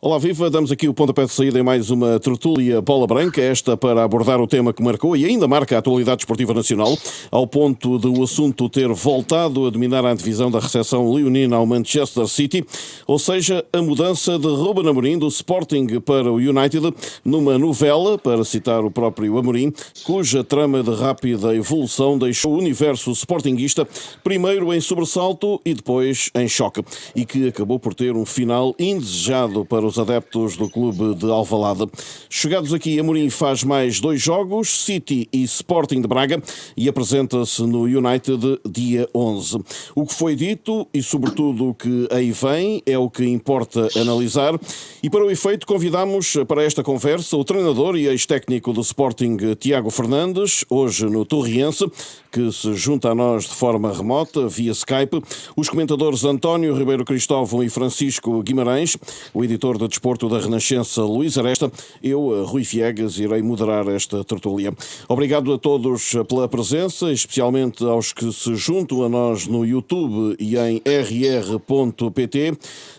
Olá, viva! Damos aqui o pontapé de saída em mais uma tertúlia bola branca, esta para abordar o tema que marcou e ainda marca a atualidade desportiva nacional, ao ponto de o assunto ter voltado a dominar a antevisão da recepção leonina ao Manchester City, ou seja, a mudança de Ruben Amorim do Sporting para o United, numa novela, para citar o próprio Amorim, cuja trama de rápida evolução deixou o universo sportinguista primeiro em sobressalto e depois em choque, e que acabou por ter um final indesejado para os adeptos do clube de Alvalade. Chegados aqui, Amorim faz mais 2 jogos, City e Sporting de Braga, e apresenta-se no United dia 11. O que foi dito e, sobretudo, o que aí vem é o que importa analisar, e para o efeito convidamos para esta conversa o treinador e ex-técnico do Sporting, Tiago Fernandes, hoje no Torriense, que se junta a nós de forma remota, via Skype, os comentadores António Ribeiro Cristóvão e Francisco Guimarães, o editor de Desporto da Renascença, Luís Aresta, eu, Rui Viegas, irei moderar esta tertúlia. Obrigado a todos pela presença, especialmente aos que se juntam a nós no YouTube e em rr.pt.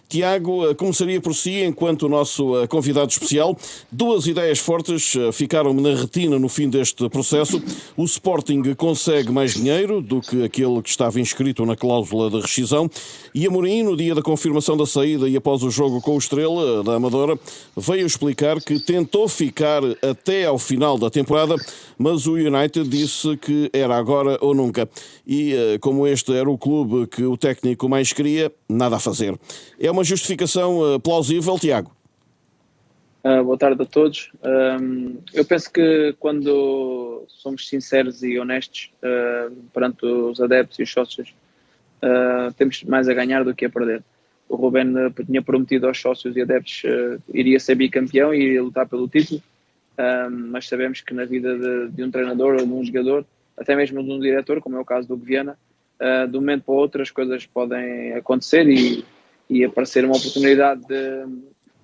Tiago, começaria por si, enquanto o nosso convidado especial. 2 ideias fortes ficaram-me na retina no fim deste processo. O Sporting consegue mais dinheiro do que aquele que estava inscrito na cláusula de rescisão, e Amorim, no dia da confirmação da saída e após o jogo com o Estrela da Amadora, veio explicar que tentou ficar até ao final da temporada, mas o United disse que era agora ou nunca. E como este era o clube que o técnico mais queria, nada a fazer. É uma justificação plausível, Tiago? Boa tarde a todos. Eu penso que quando somos sinceros e honestos perante os adeptos e os sócios, temos mais a ganhar do que a perder. O Ruben tinha prometido aos sócios e adeptos iria ser bicampeão e iria lutar pelo título, mas sabemos que na vida de um treinador ou de um jogador, até mesmo de um diretor, como é o caso do Viana, de um momento para o outro as coisas podem acontecer e aparecer uma oportunidade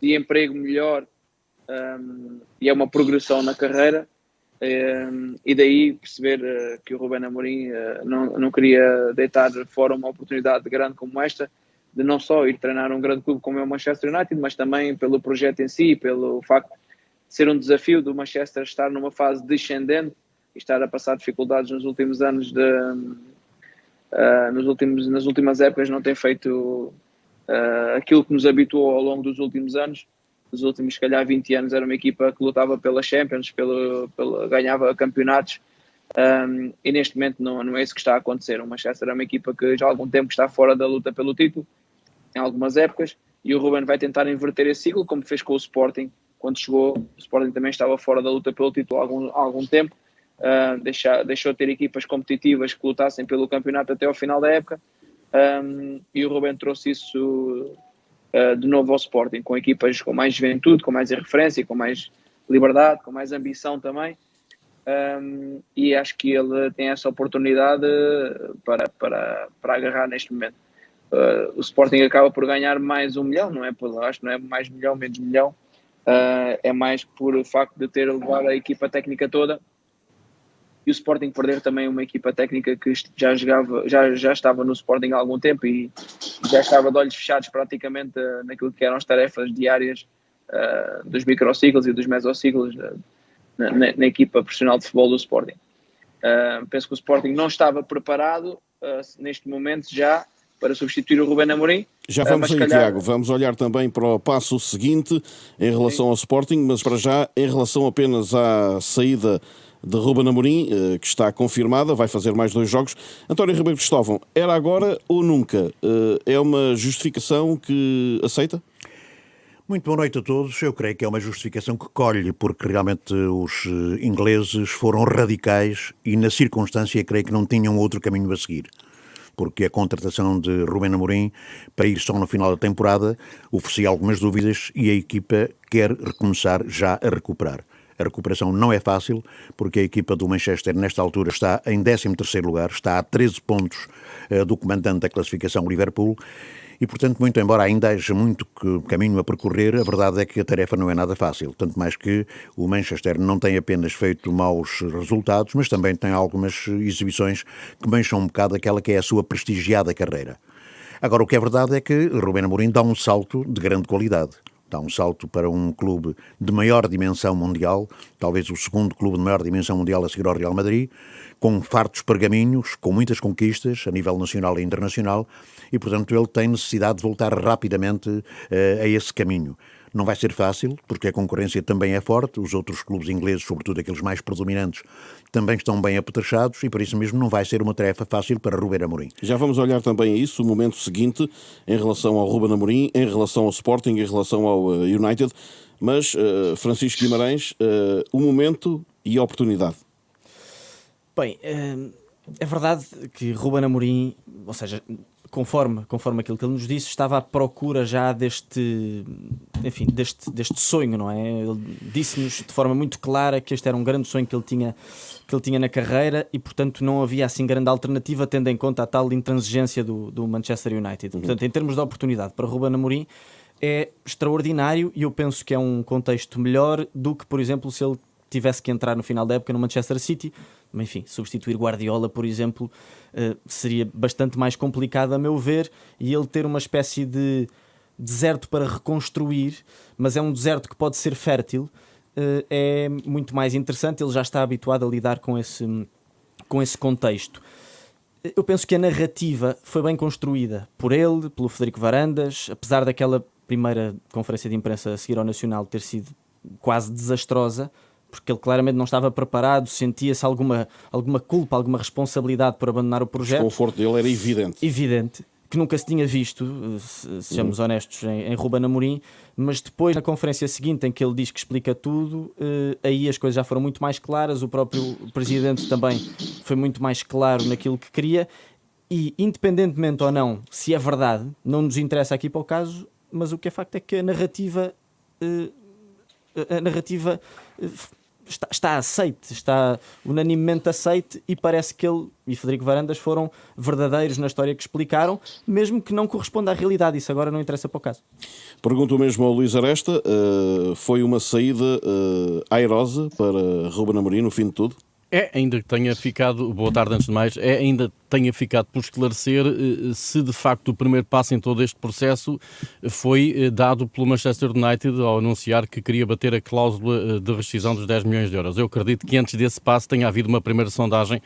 de emprego melhor, e é uma progressão na carreira, e daí perceber que o Ruben Amorim não queria deitar fora uma oportunidade grande como esta, de não só ir treinar um grande clube como é o Manchester United, mas também pelo projeto em si, pelo facto de ser um desafio do Manchester estar numa fase descendente e estar a passar dificuldades nos últimos anos, nas últimas épocas não tem feito aquilo que nos habituou ao longo dos últimos anos. Nos últimos, se calhar, 20 anos era uma equipa que lutava pela Champions, ganhava campeonatos, e neste momento não é isso que está a acontecer. O Manchester é uma equipa que já há algum tempo está fora da luta pelo título, em algumas épocas, e o Ruben vai tentar inverter esse ciclo, como fez com o Sporting. Quando chegou, o Sporting também estava fora da luta pelo título há algum tempo, deixou de ter equipas competitivas que lutassem pelo campeonato até ao final da época, e o Ruben trouxe isso de novo ao Sporting, com equipas com mais juventude, com mais referência, com mais liberdade, com mais ambição também, e acho que ele tem essa oportunidade para agarrar neste momento. O Sporting acaba por ganhar mais 1 milhão, acho que não é mais milhão, menos milhão, é mais por o facto de ter levado a equipa técnica toda, e o Sporting perder também uma equipa técnica que já estava no Sporting há algum tempo e já estava de olhos fechados praticamente naquilo que eram as tarefas diárias dos microciclos e dos mesociclos na equipa profissional de futebol do Sporting. Penso que o Sporting não estava preparado neste momento já para substituir o Ruben Amorim. Já vamos aí, Tiago, vamos olhar também para o passo seguinte em relação ao Sporting, mas para já, em relação apenas à saída de Ruben Amorim, que está confirmada, vai fazer mais 2 jogos. António Ribeiro Cristóvão, era agora ou nunca? É uma justificação que aceita? Muito boa noite a todos. Eu creio que é uma justificação que colhe, porque realmente os ingleses foram radicais e, na circunstância, creio que não tinham outro caminho a seguir. Porque a contratação de Ruben Amorim para ir só no final da temporada oferecia algumas dúvidas e a equipa quer recomeçar já a recuperar. A recuperação não é fácil, porque a equipa do Manchester, nesta altura, está em 13º lugar, está a 13 pontos do comandante da classificação, Liverpool, e, portanto, muito embora ainda haja muito caminho a percorrer, a verdade é que a tarefa não é nada fácil, tanto mais que o Manchester não tem apenas feito maus resultados, mas também tem algumas exibições que mancham um bocado aquela que é a sua prestigiada carreira. Agora, o que é verdade é que Ruben Amorim dá um salto de grande qualidade. Dá um salto para um clube de maior dimensão mundial, talvez o segundo clube de maior dimensão mundial a seguir ao Real Madrid, com fartos pergaminhos, com muitas conquistas a nível nacional e internacional, e portanto ele tem necessidade de voltar rapidamente a esse caminho. Não vai ser fácil, porque a concorrência também é forte, os outros clubes ingleses, sobretudo aqueles mais predominantes, também estão bem apetrechados e por isso mesmo não vai ser uma tarefa fácil para Ruben Amorim. Já vamos olhar também a isso, o momento seguinte, em relação ao Ruben Amorim, em relação ao Sporting, em relação ao United, mas Francisco Guimarães, o momento e a oportunidade. Bem, é verdade que Ruben Amorim, ou seja, conforme aquilo que ele nos disse, estava à procura já deste sonho, não é? Ele disse-nos de forma muito clara que este era um grande sonho que ele tinha na carreira e, portanto, não havia assim grande alternativa, tendo em conta a tal intransigência do Manchester United. Portanto, em termos de oportunidade para Ruben Amorim, é extraordinário e eu penso que é um contexto melhor do que, por exemplo, se ele tivesse que entrar no final da época no Manchester City. Enfim, substituir Guardiola, por exemplo, seria bastante mais complicado a meu ver, e ele ter uma espécie de deserto para reconstruir, mas é um deserto que pode ser fértil, é muito mais interessante. Ele já está habituado a lidar com esse contexto. Eu penso que a narrativa foi bem construída por ele, pelo Federico Varandas, apesar daquela primeira conferência de imprensa a seguir ao Nacional ter sido quase desastrosa, porque ele claramente não estava preparado, sentia-se alguma culpa, alguma responsabilidade por abandonar o projeto. O desconforto dele era evidente. Evidente, que nunca se tinha visto, sejamos honestos, em Ruben Amorim, mas depois, na conferência seguinte, em que ele diz que explica tudo, aí as coisas já foram muito mais claras, o próprio presidente também foi muito mais claro naquilo que queria, e independentemente ou não, se é verdade, não nos interessa aqui para o caso, mas o que é facto é que a narrativa está aceite, está unanimemente aceite, e parece que ele e Federico Varandas foram verdadeiros na história que explicaram, mesmo que não corresponda à realidade. Isso agora não interessa para o caso. Pergunto mesmo ao Luís Aresta, foi uma saída airosa para Ruben Amorim no fim de tudo? Ainda que tenha ficado, boa tarde antes de mais, ainda tenha ficado por esclarecer se de facto o primeiro passo em todo este processo foi dado pelo Manchester United ao anunciar que queria bater a cláusula de rescisão dos 10 milhões de euros. Eu acredito que antes desse passo tenha havido uma primeira sondagem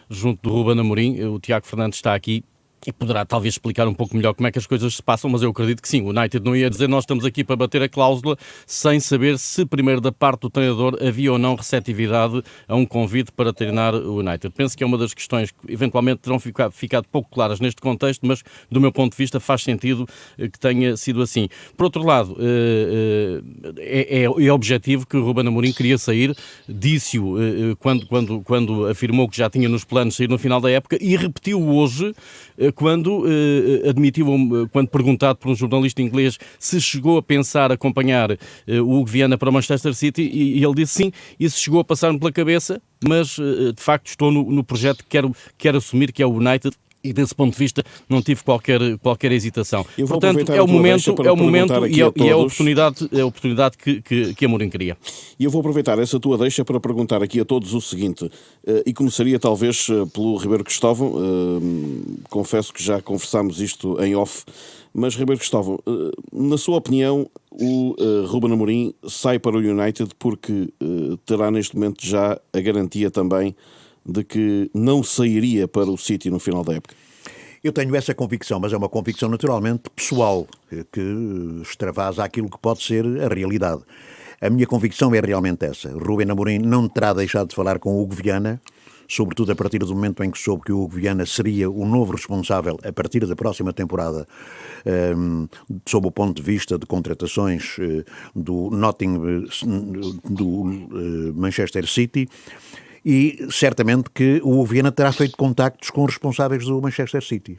junto do Ruben Amorim. O Tiago Fernandes está aqui e poderá talvez explicar um pouco melhor como é que as coisas se passam, mas eu acredito que sim, o United não ia dizer nós estamos aqui para bater a cláusula sem saber se primeiro da parte do treinador havia ou não receptividade a um convite para treinar o United. Penso que é uma das questões que eventualmente terão ficado pouco claras neste contexto, mas do meu ponto de vista faz sentido que tenha sido assim. Por outro lado, é objetivo que o Ruben Amorim queria sair, disse-o quando afirmou que já tinha nos planos sair no final da época, e repetiu hoje quando admitiu, quando perguntado por um jornalista inglês se chegou a pensar acompanhar o Hugo Viana para o Manchester City, e ele disse sim, isso chegou a passar-me pela cabeça, mas de facto estou no projeto que quero assumir, que é o United, e desse ponto de vista não tive qualquer hesitação. Portanto, é o momento e é a oportunidade que Amorim queria. E eu vou aproveitar essa tua deixa para perguntar aqui a todos o seguinte, e começaria talvez pelo Ribeiro Cristóvão. Confesso que já conversámos isto em off, mas Ribeiro Cristóvão, na sua opinião, o Ruben Amorim sai para o United porque terá neste momento já a garantia também de que não sairia para o City no final da época? Eu tenho essa convicção, mas é uma convicção naturalmente pessoal, que extravasa aquilo que pode ser a realidade. A minha convicção é realmente essa. Ruben Amorim não terá deixado de falar com o Hugo Viana, sobretudo a partir do momento em que soube que o Hugo Viana seria o novo responsável a partir da próxima temporada, sob o ponto de vista de contratações do Manchester City. E certamente que o Viana terá feito contactos com os responsáveis do Manchester City.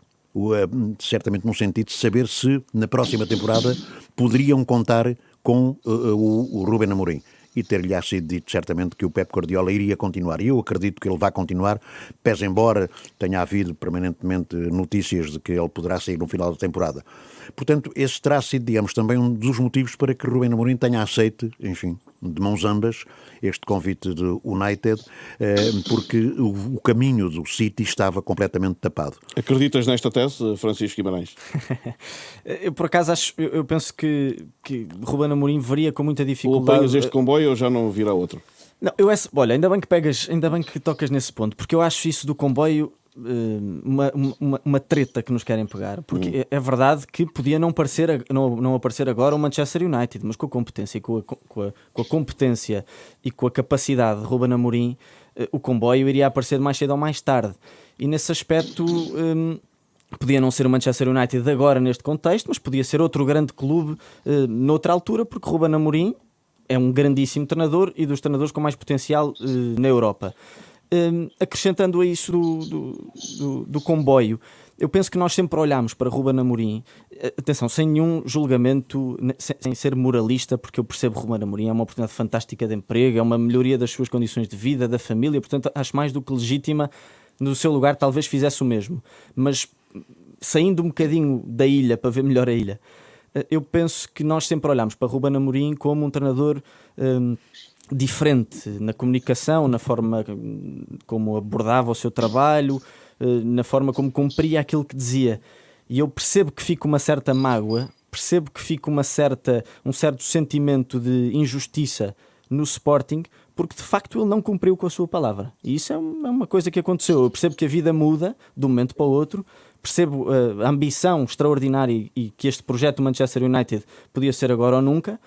Certamente no sentido de saber se na próxima temporada poderiam contar com o Ruben Amorim. E ter-lhe sido dito certamente que o Pep Guardiola iria continuar. E eu acredito que ele vai continuar, pese embora tenha havido permanentemente notícias de que ele poderá sair no final da temporada. Portanto, esse terá sido, digamos, também um dos motivos para que Ruben Amorim tenha aceito, enfim, de mãos ambas este convite do United, porque o caminho do City estava completamente tapado. Acreditas nesta tese, Francisco Guimarães? Eu, por acaso, eu penso que Ruben Amorim veria com muita Ou dificuldade... apanhas este comboio ou já não virá outro? Não, olha, ainda bem que tocas nesse ponto, porque eu acho isso do comboio uma treta que nos querem pegar, porque é verdade que podia não aparecer agora o Manchester United, mas com a competência e com a capacidade de Ruben Amorim, o comboio iria aparecer mais cedo ou mais tarde, e nesse aspecto podia não ser o Manchester United agora neste contexto, mas podia ser outro grande clube noutra altura, porque Ruben Amorim é um grandíssimo treinador e dos treinadores com mais potencial na Europa. Acrescentando a isso do comboio, eu penso que nós sempre olhamos para Ruben Amorim, atenção, sem nenhum julgamento, sem ser moralista, porque eu percebo Ruben Amorim, é uma oportunidade fantástica de emprego, é uma melhoria das suas condições de vida, da família, portanto acho mais do que legítima, no seu lugar talvez fizesse o mesmo, mas saindo um bocadinho da ilha para ver melhor a ilha, eu penso que nós sempre olhamos para Ruben Amorim como um treinador diferente na comunicação, na forma como abordava o seu trabalho, na forma como cumpria aquilo que dizia. E eu percebo que fica uma certa mágoa, percebo que fica um certo sentimento de injustiça no Sporting, porque de facto ele não cumpriu com a sua palavra. E isso é uma coisa que aconteceu. Eu percebo que a vida muda de um momento para o outro, percebo a ambição extraordinária e que este projeto do Manchester United podia ser agora ou nunca,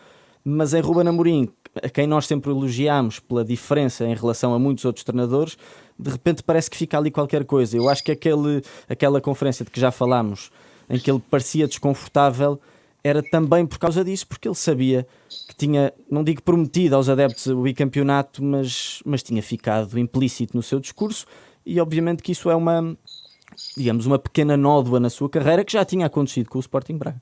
mas em Ruben Amorim, a quem nós sempre elogiámos pela diferença em relação a muitos outros treinadores, de repente parece que fica ali qualquer coisa. Eu acho que aquela conferência de que já falámos, em que ele parecia desconfortável, era também por causa disso, porque ele sabia que tinha, não digo prometido aos adeptos o bicampeonato, mas tinha ficado implícito no seu discurso, e obviamente que isso é uma pequena nódoa na sua carreira, que já tinha acontecido com o Sporting Braga.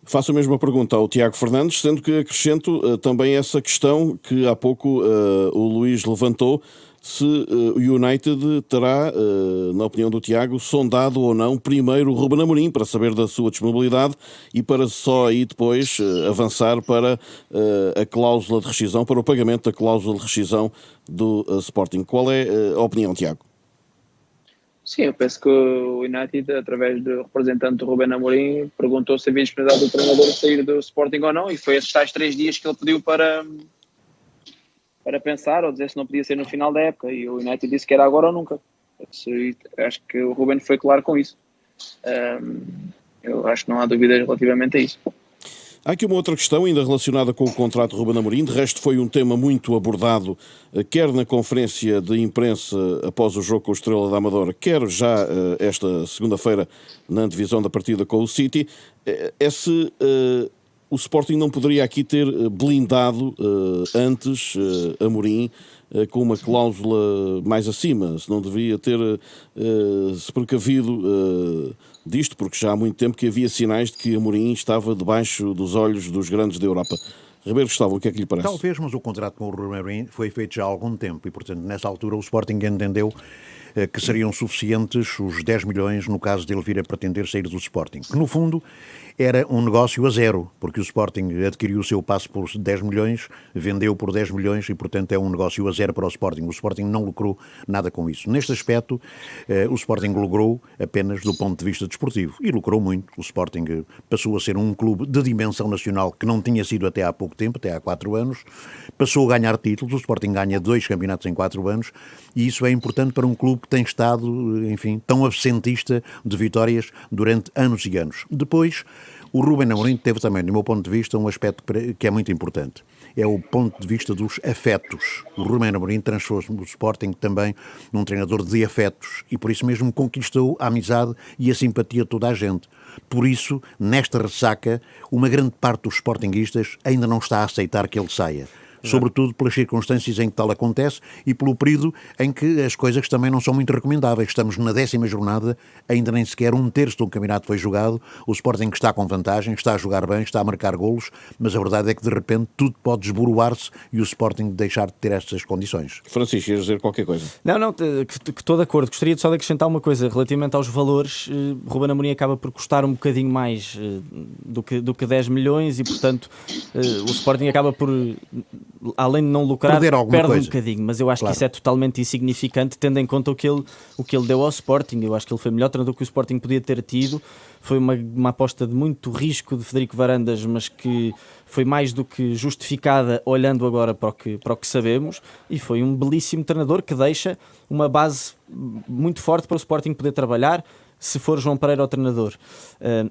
Faço a mesma pergunta ao Tiago Fernandes, sendo que acrescento também essa questão que há pouco o Luís levantou, se o United terá, na opinião do Tiago, sondado ou não primeiro o Ruben Amorim para saber da sua disponibilidade e para só aí depois avançar para a cláusula de rescisão, para o pagamento da cláusula de rescisão do Sporting. Qual é a opinião, Tiago? Sim, eu penso que o United, através do representante do Ruben Amorim, perguntou se havia disponibilidade do treinador sair do Sporting ou não, e foi esses tais 3 dias que ele pediu para pensar, ou dizer se não podia ser no final da época, e o United disse que era agora ou nunca. Acho que o Ruben foi claro com isso. Eu acho que não há dúvidas relativamente a isso. Há aqui uma outra questão ainda relacionada com o contrato de Ruben Amorim. De resto foi um tema muito abordado, quer na conferência de imprensa após o jogo com o Estrela da Amadora, quer já esta segunda-feira na antevisão da partida com o City. O Sporting não poderia aqui ter blindado antes Amorim com uma cláusula mais acima, se não deveria ter se precavido disto, porque já há muito tempo que havia sinais de que Amorim estava debaixo dos olhos dos grandes da Europa. Ribeiro Gustavo, o que é que lhe parece? Talvez, mas o contrato com o Ruben Amorim foi feito já há algum tempo e, portanto, nessa altura o Sporting entendeu que seriam suficientes os 10 milhões no caso de ele vir a pretender sair do Sporting, que no fundo era um negócio a zero, porque o Sporting adquiriu o seu passe por 10 milhões, vendeu por 10 milhões e, portanto, é um negócio a zero para o Sporting. O Sporting não lucrou nada com isso. Neste aspecto, o Sporting lucrou apenas do ponto de vista desportivo e lucrou muito. O Sporting passou a ser um clube de dimensão nacional que não tinha sido até há pouco tempo, até há 4 anos, passou a ganhar títulos. O Sporting ganha 2 campeonatos em 4 anos e isso é importante para um clube que tem estado, enfim, tão absentista de vitórias durante anos e anos. Depois, o Ruben Amorim teve também, do meu ponto de vista, um aspecto que é muito importante. É o ponto de vista dos afetos. O Ruben Amorim transformou o Sporting também num treinador de afetos e por isso mesmo conquistou a amizade e a simpatia de toda a gente. Por isso, nesta ressaca, uma grande parte dos sportinguistas ainda não está a aceitar que ele saia. Sobretudo pelas circunstâncias em que tal acontece e pelo período em que as coisas também não são muito recomendáveis. Estamos na 10ª jornada, ainda nem sequer 1/3 do campeonato foi jogado, o Sporting está com vantagem, está a jogar bem, está a marcar golos, mas a verdade é que de repente tudo pode desboroar-se e o Sporting deixar de ter estas condições. Francisco, queres dizer qualquer coisa? Não, que estou de acordo. Gostaria só de acrescentar uma coisa relativamente aos valores. Ruben Amorim acaba por custar um bocadinho mais do que 10 milhões e, portanto, o Sporting acaba por além de não lucrar, Perder alguma perde coisa. um bocadinho, mas eu acho Claro. que isso é totalmente insignificante, tendo em conta o que ele deu ao Sporting. Eu acho que ele foi o melhor treinador que o Sporting podia ter tido. Foi uma aposta de muito risco de Frederico Varandas, mas que foi mais do que justificada olhando agora para o que sabemos, e foi um belíssimo treinador que deixa uma base muito forte para o Sporting poder trabalhar, se for João Pereira o treinador.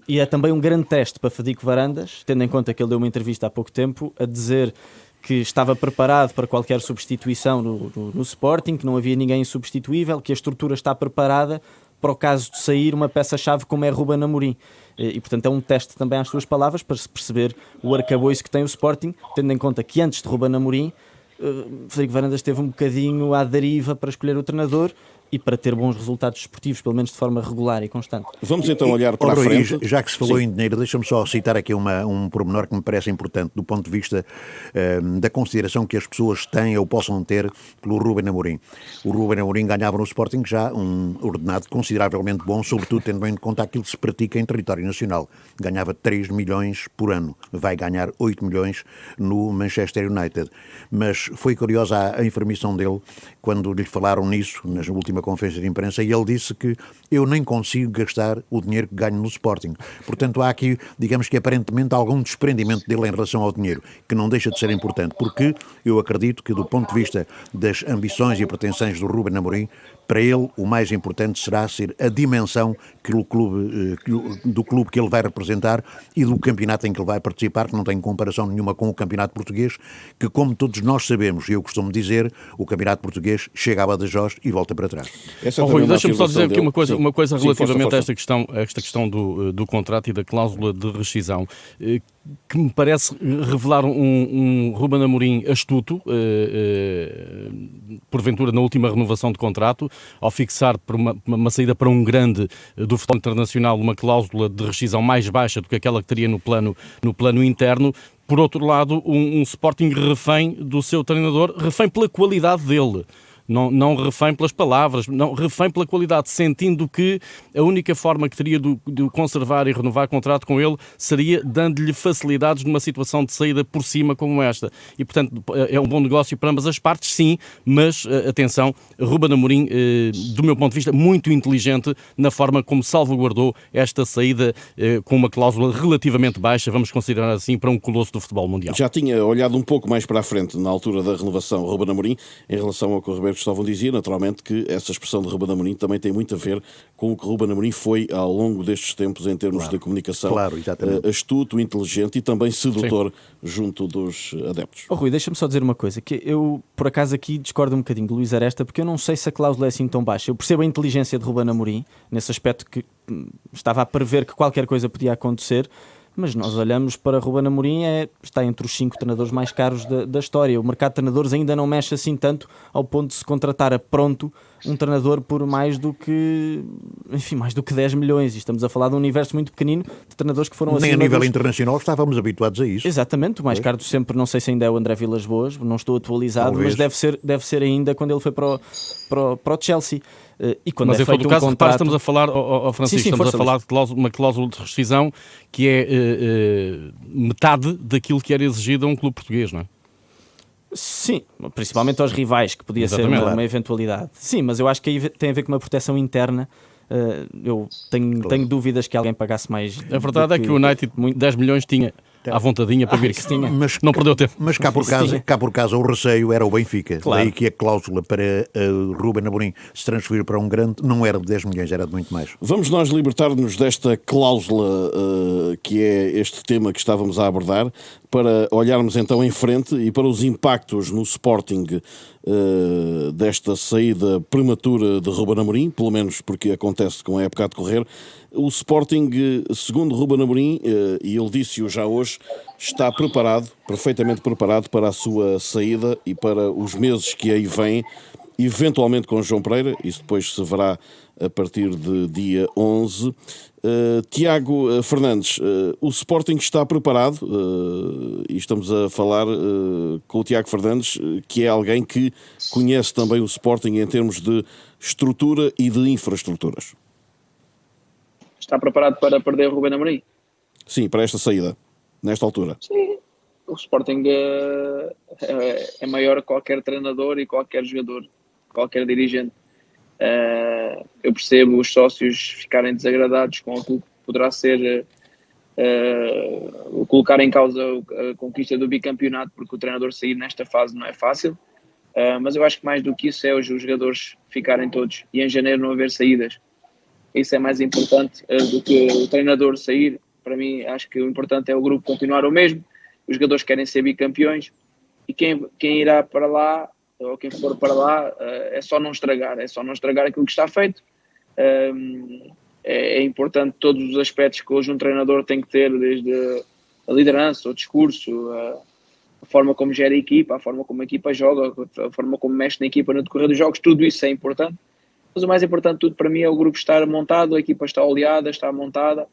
E é também um grande teste para Frederico Varandas, tendo em conta que ele deu uma entrevista há pouco tempo a dizer que estava preparado para qualquer substituição no Sporting, que não havia ninguém insubstituível, que a estrutura está preparada para o caso de sair uma peça-chave como é Ruben Amorim. E portanto é um teste também às suas palavras para se perceber o arcabouço que tem o Sporting, tendo em conta que antes de Ruben Amorim Frederico Varandas esteve um bocadinho à deriva para escolher o treinador e para ter bons resultados desportivos, pelo menos de forma regular e constante. Vamos então olhar para a Rui, frente. já que se falou Sim. em dinheiro, deixa-me só citar aqui um pormenor que me parece importante do ponto de vista da consideração que as pessoas têm ou possam ter pelo Ruben Amorim. O Ruben Amorim ganhava no Sporting já um ordenado consideravelmente bom, sobretudo tendo em conta aquilo que se pratica em território nacional. Ganhava 3 milhões por ano, vai ganhar 8 milhões no Manchester United. Mas foi curiosa a informação dele quando lhe falaram nisso, na última conferência de imprensa, e ele disse que eu nem consigo gastar o dinheiro que ganho no Sporting. Portanto, há aqui, digamos que aparentemente, algum desprendimento dele em relação ao dinheiro, que não deixa de ser importante, porque eu acredito que, do ponto de vista das ambições e pretensões do Ruben Amorim, para ele o mais importante será ser a dimensão do clube que ele vai representar e do campeonato em que ele vai participar, que não tem comparação nenhuma com o campeonato português, que, como todos nós sabemos, e eu costumo dizer, o campeonato português chega a Badajoz e volta para trás. Rui, deixa-me só dizer aqui uma Sim. coisa Sim, relativamente força. a esta questão do contrato e da cláusula de rescisão, que me parece revelar um Ruben Amorim astuto, porventura na última renovação de contrato, ao fixar por uma saída para um grande do futebol internacional uma cláusula de rescisão mais baixa do que aquela que teria no plano interno. Por outro lado, um Sporting refém do seu treinador, refém pela qualidade dele. Não refém pelas palavras, não refém pela qualidade, sentindo que a única forma que teria de conservar e renovar contrato com ele seria dando-lhe facilidades numa situação de saída por cima como esta. E, portanto, é um bom negócio para ambas as partes, sim, mas, atenção, Ruben Amorim, do meu ponto de vista, muito inteligente na forma como salvaguardou esta saída com uma cláusula relativamente baixa, vamos considerar assim, para um colosso do futebol mundial. Já tinha olhado um pouco mais para a frente na altura da renovação Ruben Amorim, em relação ao que o Roberto Cristóvão dizia, naturalmente que essa expressão de Ruben Amorim também tem muito a ver com o que Ruben Amorim foi ao longo destes tempos em termos de comunicação, astuto, inteligente e também sedutor junto dos adeptos. Rui, deixa-me só dizer uma coisa, que eu por acaso aqui discordo um bocadinho de Luís Aresta, porque eu não sei se a cláusula é assim tão baixa. Eu percebo a inteligência de Ruben Amorim, nesse aspecto que estava a prever que qualquer coisa podia acontecer, mas nós olhamos para Ruben Amorim, está entre os 5 treinadores mais caros da história. O mercado de treinadores ainda não mexe assim tanto ao ponto de se contratar a pronto um treinador por mais do que 10 milhões. E estamos a falar de um universo muito pequenino de treinadores que foram assim. Nem a nível internacional estávamos habituados a isso. Exatamente, o mais caro de sempre, não sei se ainda é o André Vilas Boas, não estou atualizado, Talvez. mas deve ser ainda quando ele foi para o Chelsea. E quando Mas é em todo feito o caso, um repare, contrato... estamos a falar, Francisco, Sim, estamos a força, falar de uma cláusula de rescisão que é metade daquilo que era exigido a um clube português, não é? Sim, principalmente aos rivais, que podia Exatamente. ser uma eventualidade. Sim, mas eu acho que aí tem a ver com uma proteção interna. Eu tenho dúvidas que alguém pagasse mais. A verdade é que o United 10 milhões tinha à vontadinha para vir isso tinha. Mas não perdeu tempo. Mas cá por casa o receio era o Benfica. Claro. Daí que a cláusula para Ruben Amorim se transferir para um grande não era de 10 milhões, era de muito mais. Vamos nós libertar-nos desta cláusula que é este tema que estávamos a abordar, para olharmos então em frente e para os impactos no Sporting desta saída prematura de Ruben Amorim, pelo menos porque acontece com a época a decorrer. O Sporting, segundo Ruben Amorim, e ele disse-o já hoje, está preparado, perfeitamente preparado para a sua saída e para os meses que aí vêm, eventualmente com João Pereira, isso depois se verá a partir de dia 11. Tiago Fernandes, o Sporting está preparado, e estamos a falar com o Tiago Fernandes, que é alguém que conhece também o Sporting em termos de estrutura e de infraestruturas. Está preparado para perder o Ruben Amorim? Sim, para esta saída, nesta altura. Sim. o Sporting é maior que qualquer treinador e qualquer jogador, qualquer dirigente. Eu percebo os sócios ficarem desagradados com aquilo que poderá ser colocar em causa a conquista do bicampeonato, porque o treinador sair nesta fase não é fácil, mas eu acho que mais do que isso é os jogadores ficarem todos e em janeiro não haver saídas. Isso é mais importante do que o treinador sair. Para mim, acho que o importante é o grupo continuar o mesmo. Os jogadores querem ser bicampeões e quem irá para lá, ou quem for para lá, é só não estragar aquilo que está feito. É importante todos os aspectos que hoje um treinador tem que ter, desde a liderança, o discurso, a forma como gera a equipa, a forma como a equipa joga, a forma como mexe na equipa no decorrer dos jogos, tudo isso é importante. Mas o mais importante de tudo para mim é o grupo estar montado, a equipa está oleada, está montada,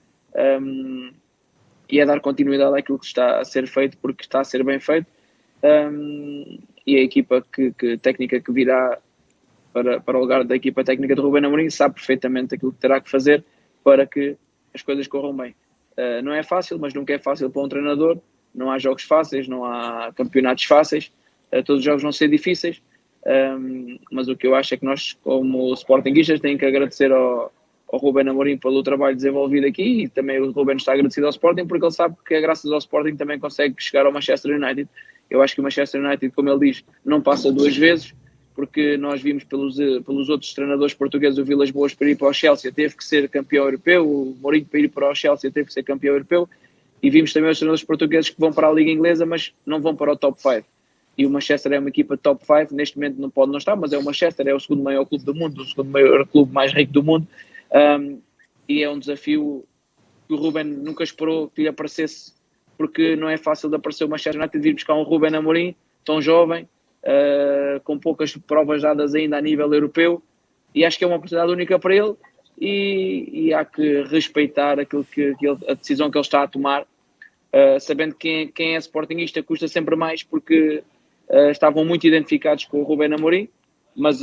e é dar continuidade àquilo que está a ser feito, porque está a ser bem feito, e a equipa técnica que virá para o lugar da equipa técnica de Ruben Amorim sabe perfeitamente aquilo que terá que fazer para que as coisas corram bem. Não é fácil, mas nunca é fácil para um treinador, não há jogos fáceis, não há campeonatos fáceis, todos os jogos vão ser difíceis, mas o que eu acho é que nós, como sportinguistas, temos que agradecer ao Ruben Amorim pelo trabalho desenvolvido aqui, e também o Ruben está agradecido ao Sporting porque ele sabe que graças ao Sporting também consegue chegar ao Manchester United. Eu acho que o Manchester United, como ele diz, não passa duas vezes, porque nós vimos pelos outros treinadores portugueses, o Vilas Boas para ir para o Chelsea teve que ser campeão europeu, o Mourinho para ir para o Chelsea teve que ser campeão europeu, e vimos também os treinadores portugueses que vão para a Liga Inglesa, mas não vão para o top 5. E o Manchester é uma equipa top 5, neste momento não pode não estar, mas é o Manchester, é o segundo maior clube do mundo, o segundo maior clube mais rico do mundo, e é um desafio que o Ruben nunca esperou que lhe aparecesse, porque não é fácil de aparecer o Manchester United, vir buscar um Ruben Amorim, tão jovem, com poucas provas dadas ainda a nível europeu, e acho que é uma oportunidade única para ele, e há que respeitar aquilo a decisão que ele está a tomar, sabendo que quem é sportinguista custa sempre mais, porque estavam muito identificados com o Ruben Amorim, mas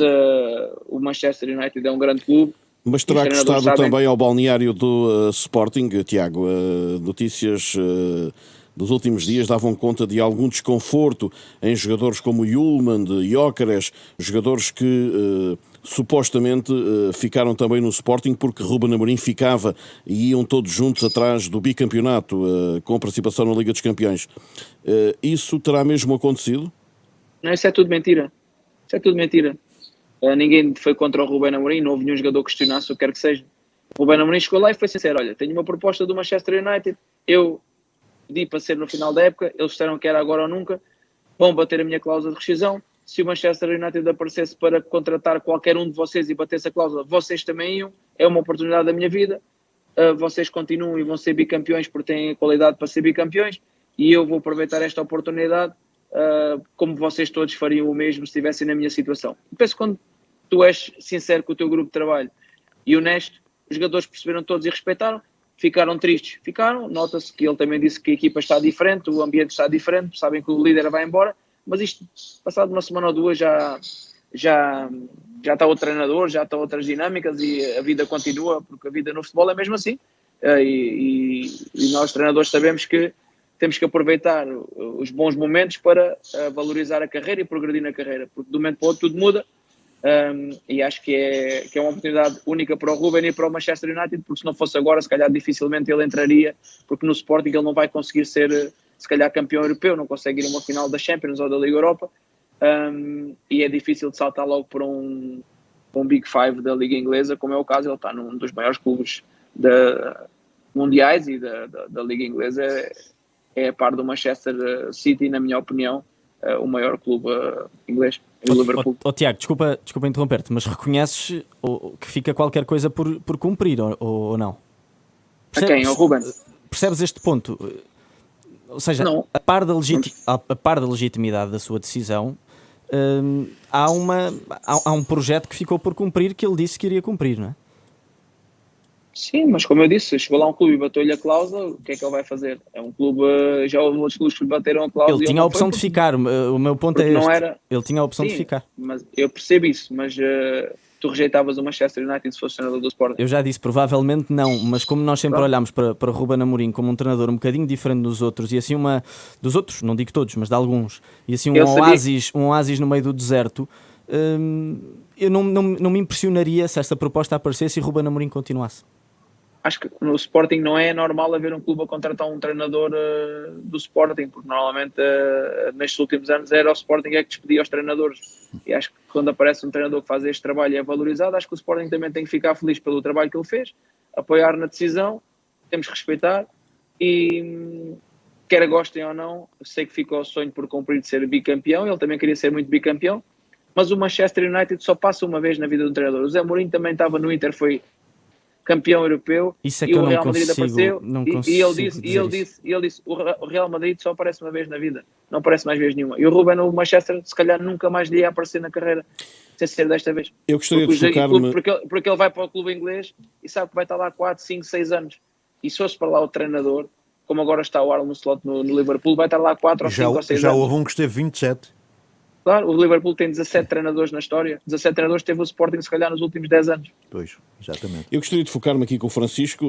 o Manchester United é um grande clube. Mas terá custado também ao balneário do Sporting, Tiago. Notícias dos últimos dias davam conta de algum desconforto em jogadores como Yulman, de Gyökeres, jogadores que supostamente ficaram também no Sporting porque Ruben Amorim ficava e iam todos juntos atrás do bicampeonato, com participação na Liga dos Campeões. Isso terá mesmo acontecido? Não, isso é tudo mentira. Ninguém foi contra o Ruben Amorim, não houve nenhum jogador que questionasse o que quer que seja. O Ruben Amorim chegou lá e foi sincero: olha, tenho uma proposta do Manchester United, eu pedi para ser no final da época, eles disseram que era agora ou nunca, vão bater a minha cláusula de rescisão, se o Manchester United aparecesse para contratar qualquer um de vocês e batesse a cláusula, vocês também iam, é uma oportunidade da minha vida, vocês continuam e vão ser bicampeões porque têm a qualidade para ser bicampeões, e eu vou aproveitar esta oportunidade, como vocês todos fariam o mesmo se estivessem na minha situação. Eu penso que quando tu és sincero com o teu grupo de trabalho e honesto, os jogadores perceberam todos e respeitaram, ficaram tristes, nota-se que ele também disse que a equipa está diferente, o ambiente está diferente, sabem que o líder vai embora, mas isto, passado uma semana ou duas, já está outro treinador, já estão outras dinâmicas e a vida continua, porque a vida no futebol é mesmo assim, e nós treinadores sabemos que temos que aproveitar os bons momentos para valorizar a carreira e progredir na carreira, porque do momento para o outro tudo muda, e acho que é uma oportunidade única para o Ruben e para o Manchester United, porque se não fosse agora, se calhar dificilmente ele entraria, porque no Sporting ele não vai conseguir ser, se calhar, campeão europeu, não consegue ir a uma final da Champions ou da Liga Europa, e é difícil de saltar logo para um Big Five da Liga Inglesa, como é o caso. Ele está num dos maiores clubes mundiais e da Liga Inglesa, é a par do Manchester City, na minha opinião, o maior clube inglês, o Liverpool. Tiago, desculpa interromper-te, mas reconheces que fica qualquer coisa por cumprir ou não? A quem? Ao Ruben? Percebes este ponto? Ou seja, a par da legitimidade da sua decisão, há um projeto que ficou por cumprir, que ele disse que iria cumprir, não é? Sim, mas como eu disse, chegou lá um clube e bateu-lhe a cláusula, o que é que ele vai fazer? É um clube, já houve outros clubes que lhe bateram a cláusula. Ele tinha a opção de ficar, o meu ponto é não este. era... Ele tinha a opção de Sim, ficar. mas eu percebo isso, mas tu rejeitavas o Manchester United se fosse treinador do Sporting? Eu já disse, provavelmente não, mas como nós sempre olhamos para Ruben Amorim como um treinador um bocadinho diferente dos outros, e assim dos outros, não digo todos, mas de alguns, e assim um oásis no meio do deserto, eu não me impressionaria se esta proposta aparecesse e Ruben Amorim continuasse. Acho que no Sporting não é normal haver um clube a contratar um treinador do Sporting, porque normalmente nestes últimos anos era o Sporting que despedia os treinadores. E acho que quando aparece um treinador que faz este trabalho e é valorizado, acho que o Sporting também tem que ficar feliz pelo trabalho que ele fez, apoiar na decisão, temos que respeitar e quer gostem ou não, eu sei que ficou o sonho por cumprir de ser bicampeão, ele também queria ser muito bicampeão, mas o Manchester United só passa uma vez na vida do treinador. O Zé Mourinho também estava no Inter, foi campeão europeu, isso é e que o eu Real Madrid apareceu e ele disse o Real Madrid só aparece uma vez na vida, não aparece mais vez nenhuma, e o Ruben no Manchester se calhar nunca mais lhe ia aparecer na carreira, sem ser desta vez. Eu gostaria de focar-me... porque ele vai para o clube inglês e sabe que vai estar lá 4, 5, 6 anos, e se fosse para lá o treinador, como agora está o Arne Slot no Liverpool, vai estar lá 4 ou 5 ou 6 anos. Já houve um que esteve 27. Claro, o Liverpool tem 17 treinadores na história. 17 treinadores teve o Sporting, se calhar, nos últimos 10 anos. Pois, exatamente. Eu gostaria de focar-me aqui com o Francisco,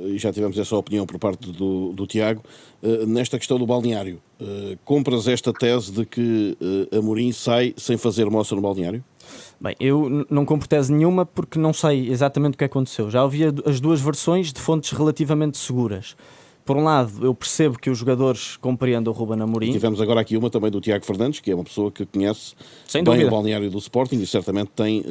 e já tivemos essa opinião por parte do Tiago, nesta questão do balneário. Compras esta tese de que Amorim sai sem fazer moça no balneário? Bem, eu não compro tese nenhuma porque não sei exatamente o que aconteceu. Já ouvi as duas versões de fontes relativamente seguras. Por um lado, eu percebo que os jogadores compreendam o Ruben Amorim. E tivemos agora aqui uma também do Tiago Fernandes, que é uma pessoa que conhece sem bem dúvida o balneário do Sporting e certamente tem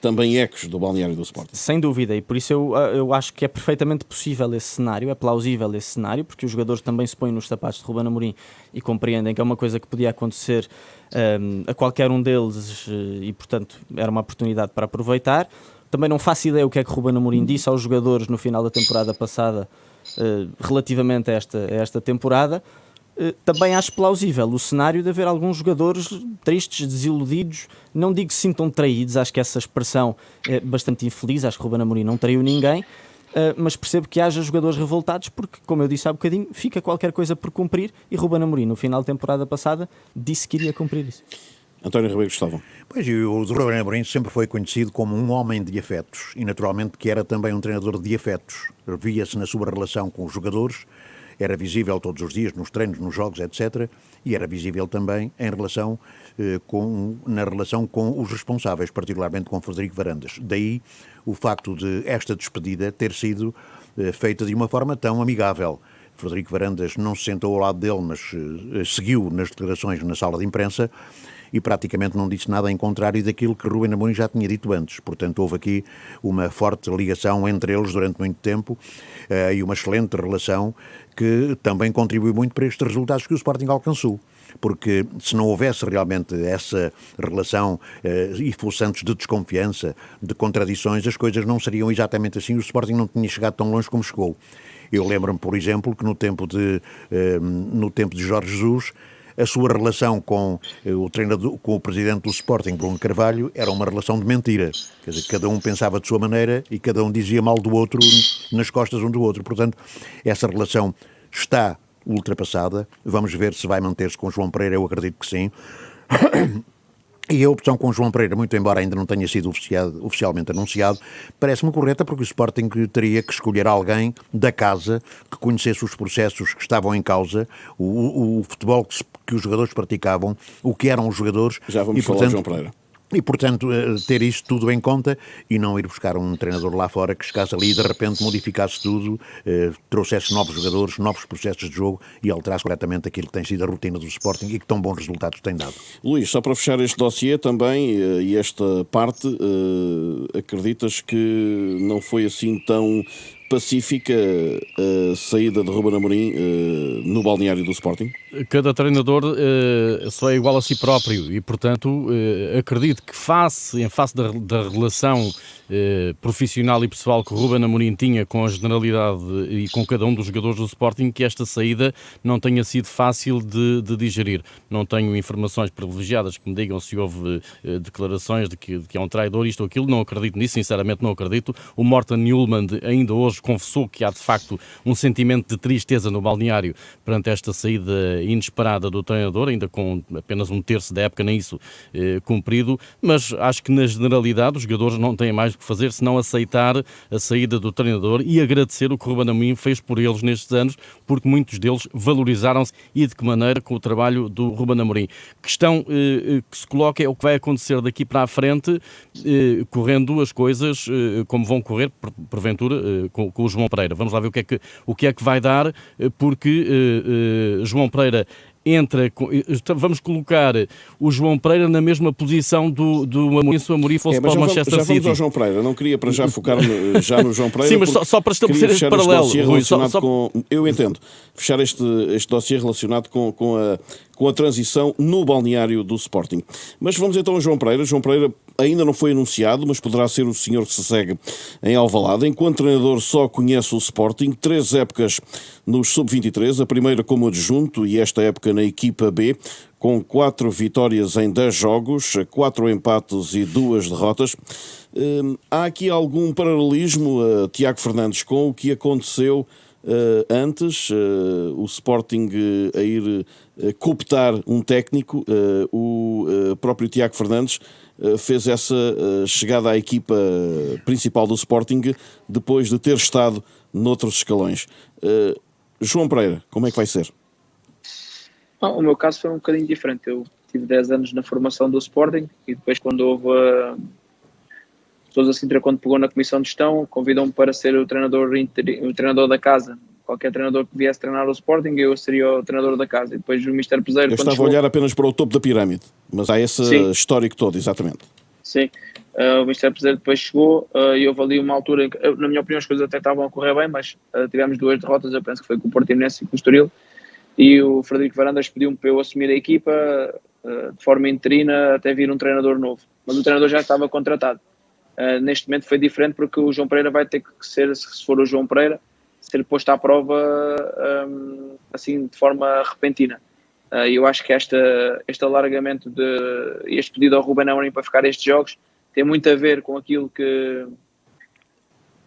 também ecos do balneário do Sporting. Sem dúvida, e por isso eu acho que é perfeitamente possível esse cenário, é plausível esse cenário, porque os jogadores também se põem nos sapatos de Ruben Amorim e compreendem que é uma coisa que podia acontecer a qualquer um deles e, portanto, era uma oportunidade para aproveitar. Também não faço ideia o que é que Ruben Amorim disse aos jogadores no final da temporada passada relativamente a esta temporada. Também acho plausível o cenário de haver alguns jogadores tristes, desiludidos, não digo que se sintam traídos, acho que essa expressão é bastante infeliz, acho que Ruben Amorim não traiu ninguém, mas percebo que haja jogadores revoltados porque, como eu disse há bocadinho, fica qualquer coisa por cumprir e Ruben Amorim no final da temporada passada disse que iria cumprir isso. António Ribeiro Gustavo. Pois, o Ruben Amorim sempre foi conhecido como um homem de afetos e naturalmente que era também um treinador de afetos. Via-se na sua relação com os jogadores, era visível todos os dias nos treinos, nos jogos, etc. E era visível também na relação com os responsáveis, particularmente com Frederico Varandas. Daí o facto de esta despedida ter sido feita de uma forma tão amigável. Frederico Varandas não se sentou ao lado dele, mas seguiu nas declarações na sala de imprensa e praticamente não disse nada em contrário daquilo que Ruben Amorim já tinha dito antes. Portanto, houve aqui uma forte ligação entre eles durante muito tempo e uma excelente relação que também contribuiu muito para estes resultados que o Sporting alcançou. Porque se não houvesse realmente essa relação e fosse antes de desconfiança, de contradições, as coisas não seriam exatamente assim. O Sporting não tinha chegado tão longe como chegou. Eu lembro-me, por exemplo, que no tempo de Jorge Jesus, a sua relação com o treinador, com o presidente do Sporting, Bruno Carvalho, era uma relação de mentira. Quer dizer, cada um pensava de sua maneira e cada um dizia mal do outro nas costas um do outro. Portanto, essa relação está ultrapassada. Vamos ver se vai manter-se com João Pereira, eu acredito que sim. E a opção com João Pereira, muito embora ainda não tenha sido oficialmente anunciado, parece-me correta porque o Sporting teria que escolher alguém da casa que conhecesse os processos que estavam em causa, o futebol que os jogadores praticavam, o que eram os jogadores. Já vamos falar de João Pereira. E, portanto, ter isto tudo em conta e não ir buscar um treinador lá fora que chegasse ali e de repente modificasse tudo, trouxesse novos jogadores, novos processos de jogo e alterasse completamente aquilo que tem sido a rotina do Sporting e que tão bons resultados tem dado. Luís, só para fechar este dossiê também e esta parte, acreditas que não foi assim tão pacífica a saída de Ruben Amorim no balneário do Sporting? Cada treinador só é igual a si próprio e, portanto, acredito que em face da relação profissional e pessoal que o Ruben Amorim tinha com a generalidade e com cada um dos jogadores do Sporting, que esta saída não tenha sido fácil de digerir. Não tenho informações privilegiadas que me digam se houve declarações de que é um traidor, isto ou aquilo, não acredito nisso, sinceramente não acredito. O Morten Njulmand ainda hoje confessou que há de facto um sentimento de tristeza no balneário perante esta saída inesperada do treinador, ainda com apenas um terço da época, nem isso cumprido, mas acho que na generalidade os jogadores não têm mais o que fazer senão aceitar a saída do treinador e agradecer o que o Ruben Amorim fez por eles nestes anos, porque muitos deles valorizaram-se e de que maneira com o trabalho do Ruben Amorim. Questão que se coloca é o que vai acontecer daqui para a frente, correndo as coisas como vão correr, porventura, com o João Pereira. Vamos lá ver o que é que vai dar, porque João Pereira vamos colocar o João Pereira na mesma posição do Amorim, se o Amorim fosse para o Manchester City. Já vamos ao João Pereira, não queria para já focar-me já no João Pereira. Sim, mas só para estabelecer este paralelo, Rui. Eu entendo, fechar este dossiê relacionado com a transição no balneário do Sporting. Mas vamos então a João Pereira. João Pereira ainda não foi anunciado, mas poderá ser o senhor que se segue em Alvalade. Enquanto treinador só conhece o Sporting, 3 épocas nos Sub-23, a primeira como adjunto e esta época na equipa B, com 4 vitórias em 10 jogos, 4 empates e 2 derrotas. Há aqui algum paralelismo, Tiago Fernandes, com o que aconteceu antes, o Sporting a ir cooptar um técnico, o próprio Tiago Fernandes fez essa chegada à equipa principal do Sporting depois de ter estado noutros escalões. João Pereira, como é que vai ser? O meu caso foi um bocadinho diferente. Eu tive 10 anos na formação do Sporting e depois, quando houve Sousa Sintra, quando pegou na comissão de gestão, convidou-me para ser o treinador da casa. Qualquer treinador que viesse treinar o Sporting, eu seria o treinador da casa. E depois o Mr. Peseiro... Eu estava a olhar apenas para o topo da pirâmide, mas há esse histórico todo, exatamente. Sim, o Mr. Peseiro depois chegou e houve ali uma altura em que, na minha opinião, as coisas até estavam a correr bem, mas tivemos 2 derrotas, eu penso que foi com o Portimonense e com o Estoril, e o Frederico Varandas pediu-me para eu assumir a equipa de forma interina até vir um treinador novo, mas o treinador já estava contratado. Neste momento foi diferente porque o João Pereira vai ter que ser, se for o João Pereira, ser posto à prova assim de forma repentina. Eu acho que este alargamento, este pedido ao Ruben Amorim para ficar estes jogos tem muito a ver com aquilo que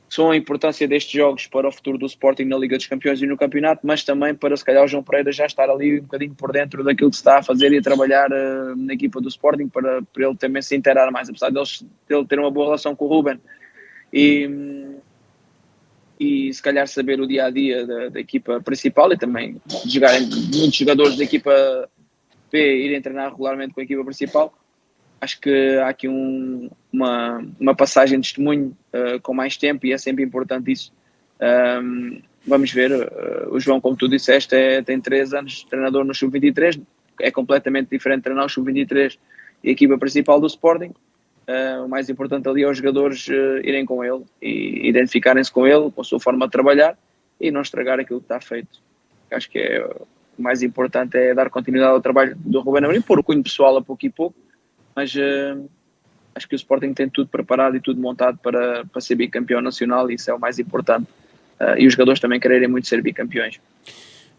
são a importância destes jogos para o futuro do Sporting na Liga dos Campeões e no campeonato, mas também para se calhar o João Pereira já estar ali um bocadinho por dentro daquilo que se está a fazer e a trabalhar na equipa do Sporting para ele também se inteirar mais, apesar de ele ter uma boa relação com o Ruben e se calhar saber o dia-a-dia da equipa principal e também muitos jogadores da equipa B irem treinar regularmente com a equipa principal. Acho que há aqui uma passagem de testemunho com mais tempo e é sempre importante isso. Vamos ver, o João, como tu disseste, tem 3 anos de treinador no Sub-23, é completamente diferente treinar o Sub-23 e a equipa principal do Sporting. O mais importante ali é os jogadores irem com ele e identificarem-se com ele, com a sua forma de trabalhar e não estragar aquilo que está feito. Acho que o mais importante é dar continuidade ao trabalho do Ruben Amorim, pôr o cunho pessoal a pouco e pouco, mas acho que o Sporting tem tudo preparado e tudo montado para ser bicampeão nacional e isso é o mais importante. E os jogadores também quererem muito ser bicampeões.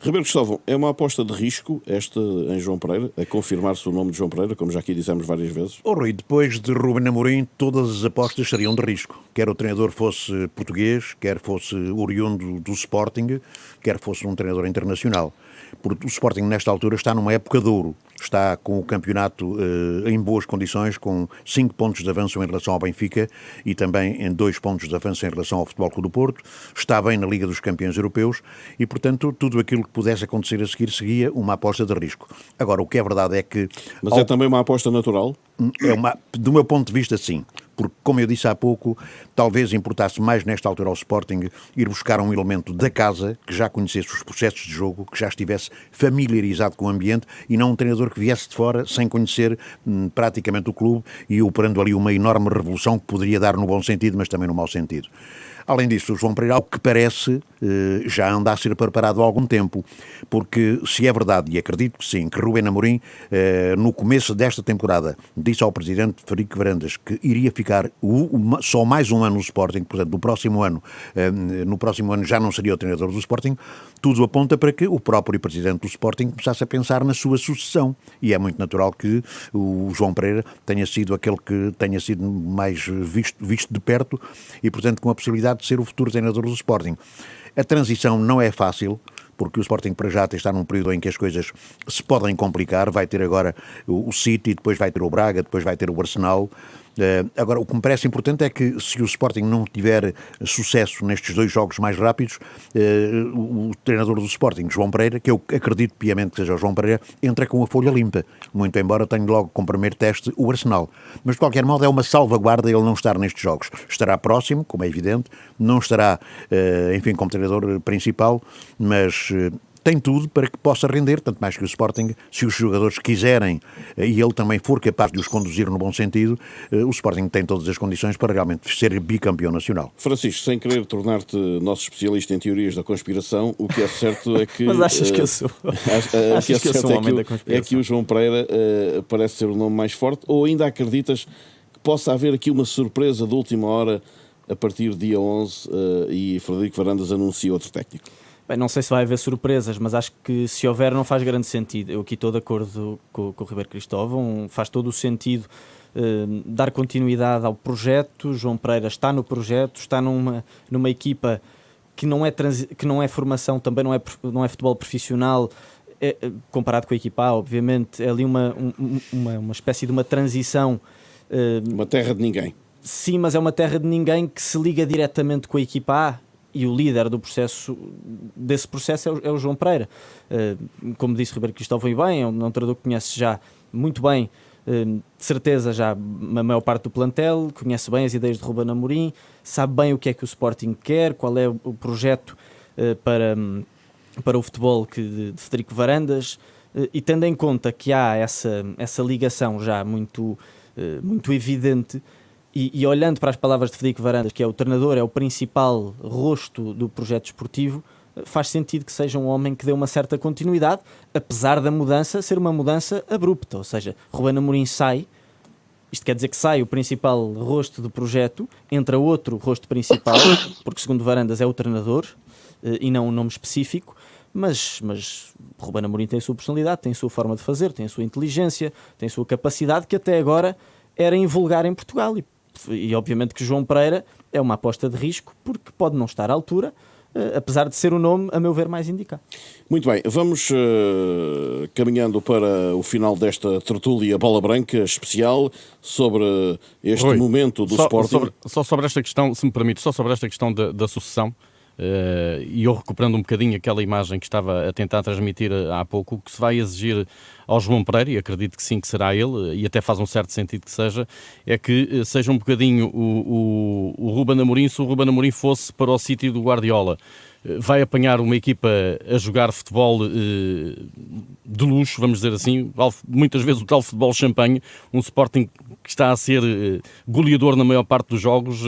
Ribeiro Cristóvão, é uma aposta de risco esta em João Pereira, a confirmar-se o nome de João Pereira, como já aqui dissemos várias vezes? Rui, depois de Ruben Amorim, todas as apostas seriam de risco. Quer o treinador fosse português, quer fosse oriundo do Sporting, quer fosse um treinador internacional. Porque o Sporting, nesta altura, está numa época de ouro. Está com o campeonato em boas condições, com 5 pontos de avanço em relação ao Benfica e também em 2 pontos de avanço em relação ao Futebol Clube do Porto. Está bem na Liga dos Campeões Europeus e, portanto, tudo aquilo que pudesse acontecer a seguir seria uma aposta de risco. Agora, o que é verdade é que... Mas é também uma aposta natural? Do meu ponto de vista, sim. Porque, como eu disse há pouco, talvez importasse mais nesta altura ao Sporting ir buscar um elemento da casa que já conhecesse os processos de jogo, que já estivesse familiarizado com o ambiente e não um treinador que viesse de fora sem conhecer praticamente o clube e operando ali uma enorme revolução que poderia dar no bom sentido, mas também no mau sentido. Além disso, o João Pereira, ao que parece, já anda a ser preparado há algum tempo, porque se é verdade, e acredito que sim, que Rubén Amorim, no começo desta temporada, disse ao presidente Frederico Varandas que iria ficar só mais um ano no Sporting, portanto, no próximo ano já não seria o treinador do Sporting, tudo aponta para que o próprio presidente do Sporting começasse a pensar na sua sucessão. E é muito natural que o João Pereira tenha sido aquele que tenha sido mais visto de perto e, portanto, com a possibilidade de ser o futuro treinador do Sporting. A transição não é fácil, porque o Sporting para já está num período em que as coisas se podem complicar. Vai ter agora o City, depois vai ter o Braga, depois vai ter o Arsenal. Agora, o que me parece importante é que se o Sporting não tiver sucesso nestes 2 jogos mais rápidos, o treinador do Sporting, João Pereira, que eu acredito piamente que seja o João Pereira, entra com a folha limpa, muito embora tenha logo como primeiro teste o Arsenal. Mas de qualquer modo é uma salvaguarda ele não estar nestes jogos. Estará próximo, como é evidente, não estará, enfim, como treinador principal, mas tem tudo para que possa render, tanto mais que o Sporting, se os jogadores quiserem e ele também for capaz de os conduzir no bom sentido, o Sporting tem todas as condições para realmente ser bicampeão nacional. Francisco, sem querer tornar-te nosso especialista em teorias da conspiração, o que é certo é que... Mas achas que eu sou? Achas que eu sou um homem da conspiração? É que o João Pereira parece ser o nome mais forte, ou ainda acreditas que possa haver aqui uma surpresa de última hora a partir do dia 11 e Frederico Varandas anuncia outro técnico? Bem, não sei se vai haver surpresas, mas acho que se houver não faz grande sentido. Eu aqui estou de acordo com o Ribeiro Cristóvão, faz todo o sentido dar continuidade ao projeto. João Pereira está no projeto, está numa equipa que não é formação, também não é futebol profissional, comparado com a equipa A, obviamente, é ali uma espécie de uma transição. Uma terra de ninguém. Sim, mas é uma terra de ninguém que se liga diretamente com a equipa A. E o líder desse processo é o João Pereira. Como disse Ribeiro Cristóvão e bem, é um treinador que conhece já muito bem, de certeza já a maior parte do plantel, conhece bem as ideias de Rubén Amorim, sabe bem o que é que o Sporting quer, qual é o projeto para o futebol de Frederico Varandas, e tendo em conta que há essa ligação já muito evidente. E olhando para as palavras de Frederico Varandas, que é o treinador, é o principal rosto do projeto esportivo, faz sentido que seja um homem que dê uma certa continuidade, apesar da mudança ser uma mudança abrupta. Ou seja, Rubén Amorim sai, isto quer dizer que sai o principal rosto do projeto, entra outro rosto principal, porque segundo Varandas é o treinador e não um nome específico, mas Rubén Amorim tem a sua personalidade, tem a sua forma de fazer, tem a sua inteligência, tem a sua capacidade, que até agora era invulgar em Portugal. E obviamente que João Pereira é uma aposta de risco, porque pode não estar à altura, apesar de ser o nome, a meu ver, mais indicado. Muito bem, vamos caminhando para o final desta tertúlia Bola Branca especial sobre este momento do Sporting. Só sobre esta questão, se me permite, só sobre esta questão da sucessão, e eu recuperando um bocadinho aquela imagem que estava a tentar transmitir há pouco, o que se vai exigir ao João Pereira, e acredito que sim, que será ele, e até faz um certo sentido que seja, é que seja um bocadinho o Rubén Amorim, se o Rubén Amorim fosse para o sítio do Guardiola. Vai apanhar uma equipa a jogar futebol de luxo, vamos dizer assim, muitas vezes o tal futebol champanhe, um Sporting que está a ser goleador na maior parte dos jogos,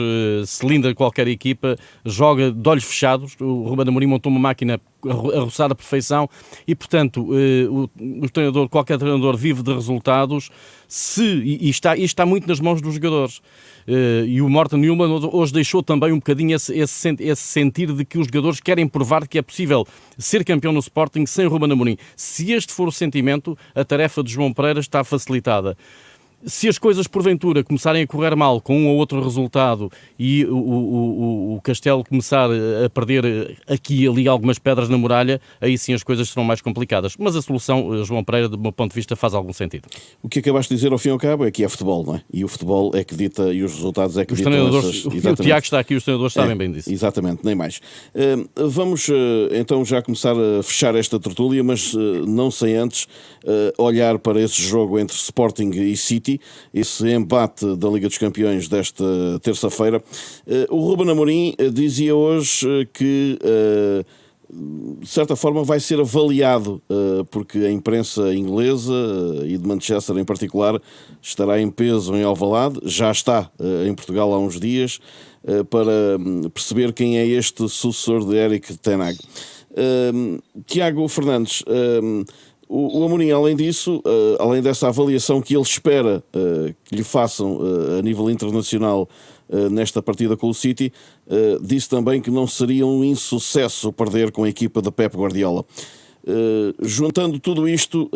cilindra qualquer equipa, joga de olhos fechados. O Rubén Amorim montou uma máquina a roçar a perfeição e, portanto, qualquer treinador vive de resultados e está muito nas mãos dos jogadores. E o Morten Newman hoje deixou também um bocadinho esse sentir de que os jogadores querem provar que é possível ser campeão no Sporting sem Rubén Amorim. Se este for o sentimento, a tarefa de João Pereira está facilitada. Se as coisas porventura começarem a correr mal com um ou outro resultado e o Castelo começar a perder aqui e ali algumas pedras na muralha, aí sim as coisas serão mais complicadas. Mas a solução, João Pereira, do meu ponto de vista, faz algum sentido. O que acabaste de dizer ao fim e ao cabo é que é futebol, não é? E o futebol é que dita, e os resultados é que ditam essas... O Tiago está aqui, os treinadores sabem bem disso. Exatamente, nem mais. Vamos então já começar a fechar esta tertúlia, mas não sem antes olhar para esse jogo entre Sporting e City, esse embate da Liga dos Campeões desta terça-feira. O Rubén Amorim dizia hoje que de certa forma vai ser avaliado, porque a imprensa inglesa e de Manchester em particular estará em peso em Alvalade, já está em Portugal há uns dias, para perceber quem é este sucessor de Erik ten Hag. Tiago Fernandes, o Amorim, além disso, além dessa avaliação que ele espera que lhe façam a nível internacional nesta partida com o City, disse também que não seria um insucesso perder com a equipa de Pep Guardiola. Juntando tudo isto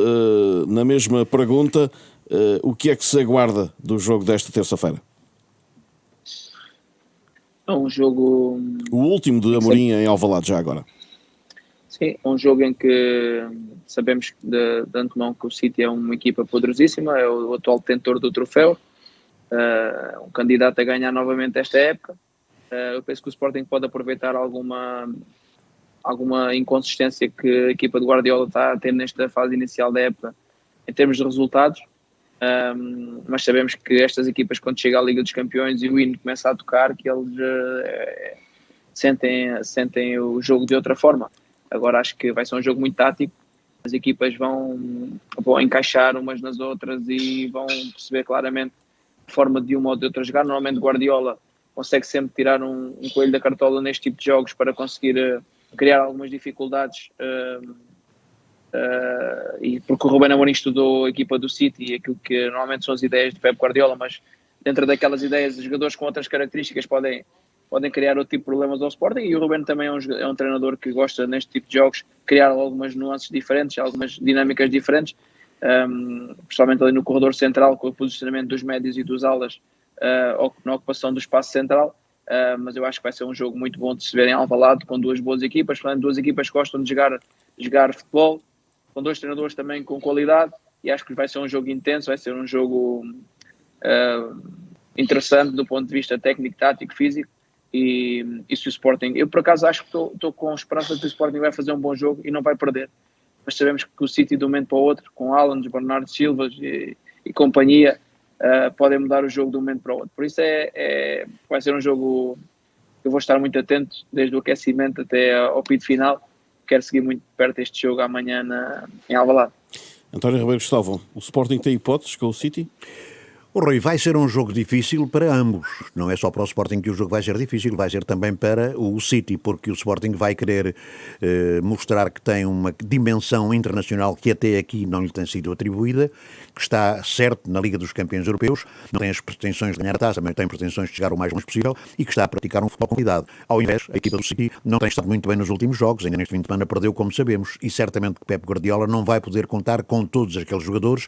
na mesma pergunta, o que é que se aguarda do jogo desta terça-feira? É um jogo... O último de Amorim em Alvalade, já agora. Sim, é um jogo em que sabemos de antemão que o City é uma equipa poderosíssima, é o atual detentor do troféu, um candidato a ganhar novamente esta época. Eu penso que o Sporting pode aproveitar alguma inconsistência que a equipa de Guardiola está a ter nesta fase inicial da época em termos de resultados, mas sabemos que estas equipas, quando chega à Liga dos Campeões e o hino começa a tocar, que eles sentem o jogo de outra forma. Agora acho que vai ser um jogo muito tático, as equipas vão encaixar umas nas outras e vão perceber claramente a forma de uma ou de outra jogar. Normalmente Guardiola consegue sempre tirar um coelho da cartola neste tipo de jogos para conseguir criar algumas dificuldades, e porque o Ruben Amorim estudou a equipa do City e aquilo que normalmente são as ideias de Pep Guardiola, mas dentro daquelas ideias, os jogadores com outras características podem criar outro tipo de problemas ao Sporting, e o Ruben também é um treinador que gosta neste tipo de jogos criar algumas nuances diferentes, algumas dinâmicas diferentes, principalmente ali no corredor central, com o posicionamento dos médios e dos alas, na ocupação do espaço central. Mas eu acho que vai ser um jogo muito bom de se ver em Alvalade, com duas boas equipas, portanto, duas equipas que gostam de jogar futebol, com dois treinadores também com qualidade, e acho que vai ser um jogo intenso, vai ser um jogo interessante do ponto de vista técnico, tático, físico. E se o Sporting, eu por acaso acho que estou com esperança de que o Sporting vai fazer um bom jogo e não vai perder, mas sabemos que o City de um momento para o outro, com Alan, Bernardo Silva e companhia, podem mudar o jogo de um momento para o outro. Por isso vai ser um jogo que eu vou estar muito atento desde o aquecimento até ao apito final. Quero seguir muito perto este jogo amanhã em Alvalade. António Ribeiro Cristóvão, o Sporting tem hipóteses com o City? O Rui, vai ser um jogo difícil para ambos. Não é só para o Sporting que o jogo vai ser difícil, vai ser também para o City, porque o Sporting vai querer mostrar que tem uma dimensão internacional que até aqui não lhe tem sido atribuída, que está certo na Liga dos Campeões Europeus, não tem as pretensões de ganhar a taça, mas tem pretensões de chegar o mais longe possível e que está a praticar um futebol com qualidade. Ao invés, a equipa do City não tem estado muito bem nos últimos jogos, ainda neste fim de semana perdeu, como sabemos, e certamente que Pep Guardiola não vai poder contar com todos aqueles jogadores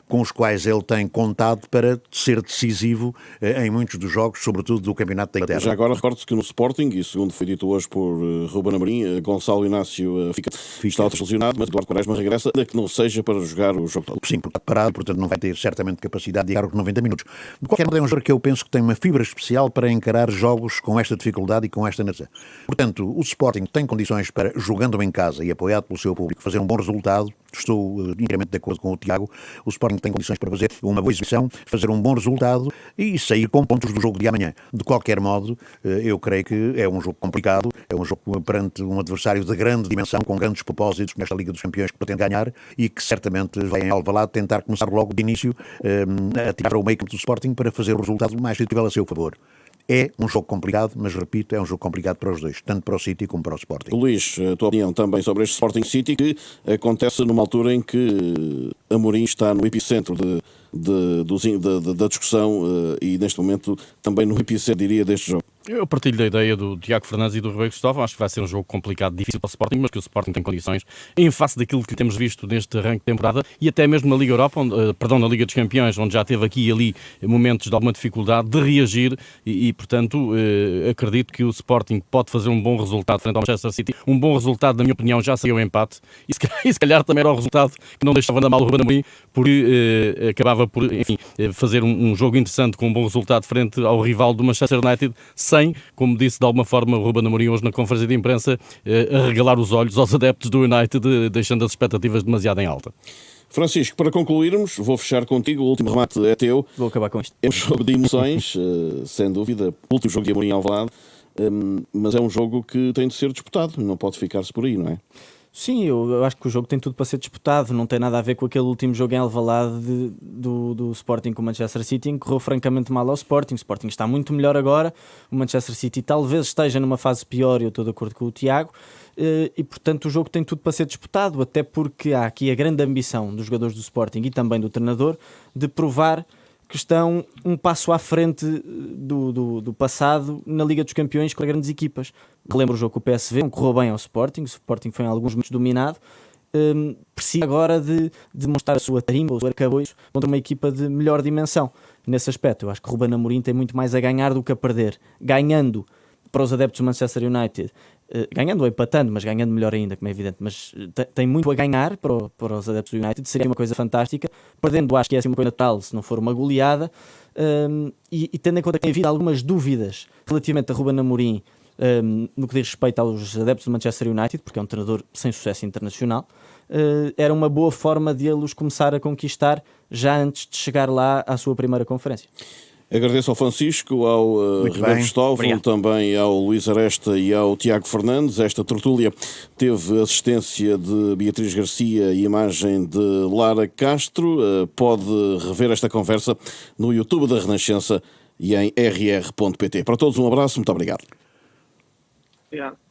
com os quais ele tem contado para ser decisivo em muitos dos jogos, sobretudo do Campeonato da Inglaterra. Já agora recordo-se que no Sporting, e segundo foi dito hoje por Ruben Amorim, Gonçalo Inácio está lesionado, mas Eduardo Quaresma regressa, ainda que não seja para jogar o jogo todo. Sim, porque está parado, portanto não vai ter certamente capacidade de jogar os 90 minutos. De qualquer modo, é um jogador que eu penso que tem uma fibra especial para encarar jogos com esta dificuldade e com esta natureza. Portanto, o Sporting tem condições para, jogando em casa e apoiado pelo seu público, fazer um bom resultado. Estou inteiramente de acordo com o Tiago. O Sporting tem condições para fazer uma boa exibição, fazer um bom resultado e sair com pontos do jogo de amanhã. De qualquer modo, eu creio que é um jogo complicado, é um jogo perante um adversário de grande dimensão, com grandes propósitos nesta Liga dos Campeões que pretende ganhar e que certamente vai em Alvalade tentar começar logo de início a tirar o meio campo do Sporting para fazer o resultado mais possível a seu favor. É um jogo complicado, mas repito, é um jogo complicado para os dois, tanto para o City como para o Sporting. Luís, a tua opinião também sobre este Sporting City, que acontece numa altura em que Amorim está no epicentro da discussão e neste momento também no epicentro, diria, deste jogo. Eu partilho da ideia do Tiago Fernandes e do Ribeiro Cristóvão. Acho que vai ser um jogo complicado, difícil para o Sporting, mas que o Sporting tem condições, em face daquilo que temos visto neste arranque de temporada e até mesmo na Liga Europa, na Liga dos Campeões, onde já teve aqui e ali momentos de alguma dificuldade, de reagir e portanto, acredito que o Sporting pode fazer um bom resultado frente ao Manchester City. Um bom resultado, na minha opinião, já saiu o empate e se calhar também era o resultado que não deixava andar mal o Ruben Amorim, porque acabava por, enfim, fazer um jogo interessante com um bom resultado frente ao rival do Manchester United, sem, como disse de alguma forma o Ruben Amorim hoje na conferência de imprensa, arregalar os olhos aos adeptos do United, deixando as expectativas demasiado em alta. Francisco, para concluirmos, vou fechar contigo, o último remate é teu. Vou acabar com isto. É um jogo de emoções, sem dúvida, o último jogo de Amorim em Alvalade. mas é um jogo que tem de ser disputado, não pode ficar-se por aí, não é? Sim, eu acho que o jogo tem tudo para ser disputado, não tem nada a ver com aquele último jogo em Alvalade do Sporting com o Manchester City, em que correu francamente mal ao Sporting. O Sporting está muito melhor agora, o Manchester City talvez esteja numa fase pior, eu estou de acordo com o Tiago, e portanto o jogo tem tudo para ser disputado, até porque há aqui a grande ambição dos jogadores do Sporting e também do treinador de provar que estão um passo à frente do passado na Liga dos Campeões com as grandes equipas. Relembro o jogo com o PSV, não correu bem ao Sporting, o Sporting foi em alguns momentos dominado, precisa agora de demonstrar a sua tarimba, o seu arcabouço, contra uma equipa de melhor dimensão. Nesse aspecto, eu acho que Ruben Amorim tem muito mais a ganhar do que a perder. Ganhando para os adeptos do Manchester United, ganhando ou empatando, mas ganhando melhor ainda, como é evidente, mas tem muito a ganhar para os adeptos do United, seria uma coisa fantástica. Perdendo, acho que é assim uma coisa natural, se não for uma goleada, e tendo em conta que tem havido algumas dúvidas relativamente a Ruben Amorim, no que diz respeito aos adeptos do Manchester United, porque é um treinador sem sucesso internacional, era uma boa forma de eles começar a conquistar já antes de chegar lá à sua primeira conferência. Agradeço ao Francisco, ao Ribeiro Cristóvão, também ao Luís Aresta e ao Tiago Fernandes. Esta tertúlia teve assistência de Beatriz Garcia e imagem de Lara Castro. Pode rever esta conversa no YouTube da Renascença e em rr.pt. Para todos um abraço, muito obrigado. Obrigado.